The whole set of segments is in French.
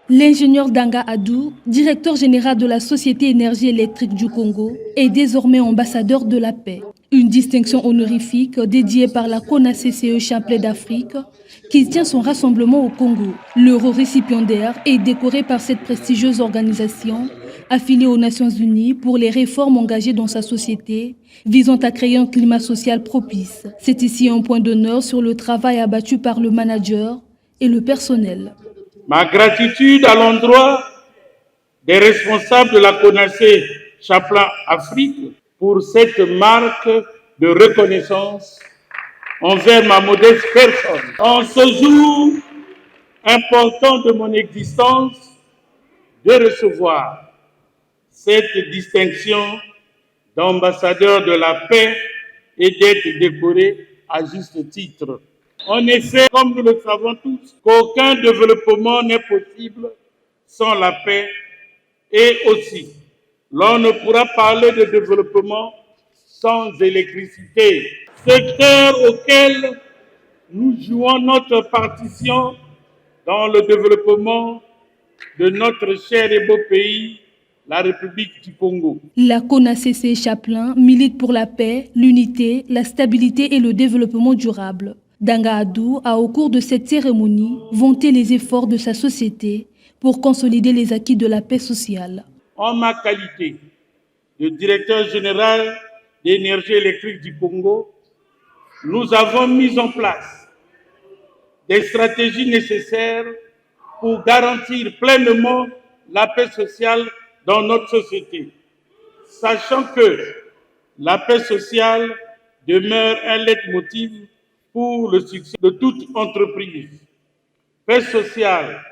L'ingénieur Danga Adou, directeur général de la Société Énergie électrique du Congo, est désormais ambassadeur de la paix. Une distinction honorifique dédiée par la CONACCE Chapelet d'Afrique qui tient son rassemblement au Congo. L'euro-récipiendaire est décoré par cette prestigieuse organisation affiliée aux Nations Unies pour les réformes engagées dans sa société visant à créer un climat social propice. C'est ici un point d'honneur sur le travail abattu par le manager et le personnel. Ma gratitude à l'endroit des responsables de la CONACE Chapelet Afrique pour cette marque de reconnaissance envers ma modeste personne. En ce jour important de mon existence, de recevoir cette distinction d'ambassadeur de la paix et d'être décoré à juste titre. En effet, comme nous le savons tous, qu'aucun développement n'est possible sans la paix et aussi, l'on ne pourra parler de développement sans électricité, secteur auquel nous jouons notre partition dans le développement de notre cher et beau pays, la République du Congo. La CONACCE Chapelet milite pour la paix, l'unité, la stabilité et le développement durable. Danga Adou a, au cours de cette cérémonie, vanté les efforts de sa société pour consolider les acquis de la paix sociale. En ma qualité de directeur général d'énergie électrique du Congo, nous avons mis en place des stratégies nécessaires pour garantir pleinement la paix sociale dans notre société, sachant que la paix sociale demeure un leitmotiv pour le succès de toute entreprise. Paix sociale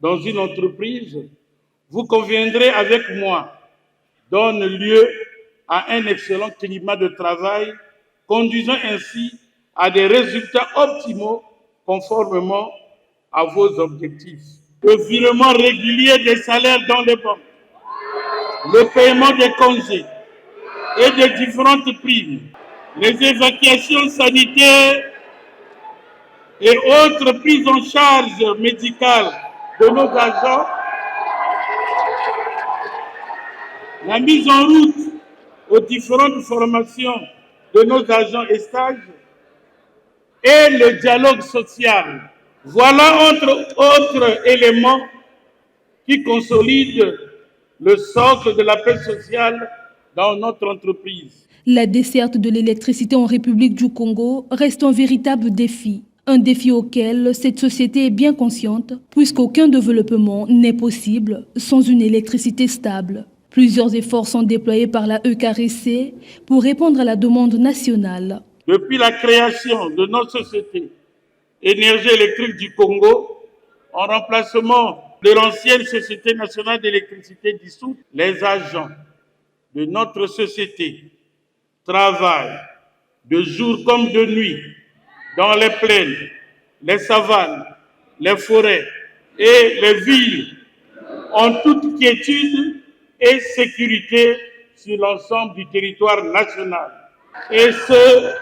dans une entreprise, vous conviendrez avec moi, donne lieu à un excellent climat de travail, conduisant ainsi à des résultats optimaux conformément à vos objectifs. Le virement régulier des salaires dans les banques, le paiement des congés et de différentes primes, les évacuations sanitaires et autres prises en charge médicales de nos agents, la mise en route aux différentes formations de nos agents et stages et le dialogue social. Voilà entre autres éléments qui consolident le socle de la paix sociale dans notre entreprise. La desserte de l'électricité en République du Congo reste un véritable défi. Un défi auquel cette société est bien consciente, puisqu'aucun développement n'est possible sans une électricité stable. Plusieurs efforts sont déployés par la EKRC pour répondre à la demande nationale. Depuis la création de notre société Énergie électrique du Congo, en remplacement de l'ancienne Société nationale d'électricité dissoute, les agents de notre société travaillent de jour comme de nuit dans les plaines, les savanes, les forêts et les villes, en toute quiétude et sécurité sur l'ensemble du territoire national. Et ce,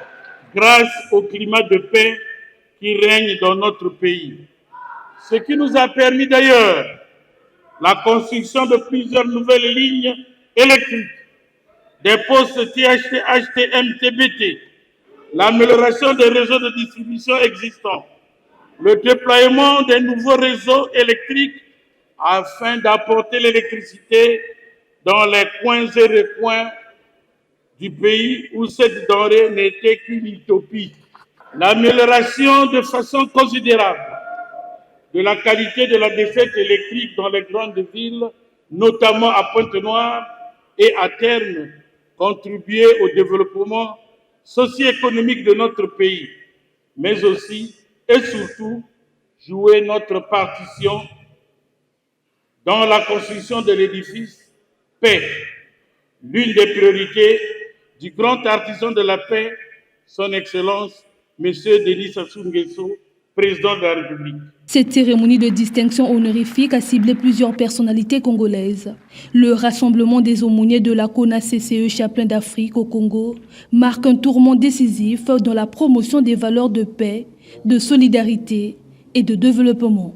grâce au climat de paix qui règne dans notre pays. Ce qui nous a permis d'ailleurs la construction de plusieurs nouvelles lignes électriques, des postes THT, HTM, TBT, l'amélioration des réseaux de distribution existants, le déploiement des nouveaux réseaux électriques afin d'apporter l'électricité dans les coins et recoins du pays où cette denrée n'était qu'une utopie. L'amélioration de façon considérable de la qualité de la desserte électrique dans les grandes villes, notamment à Pointe-Noire, et à terme contribuer au développement socio-économique de notre pays, mais aussi et surtout jouer notre partition dans la construction de l'édifice paix, l'une des priorités du grand artisan de la paix, son Excellence, M. Denis Sassou Nguesso, président de la République. Cette cérémonie de distinction honorifique a ciblé plusieurs personnalités congolaises. Le rassemblement des aumôniers de la CONACCE Chapelet d'Afrique au Congo marque un tournant décisif dans la promotion des valeurs de paix, de solidarité et de développement.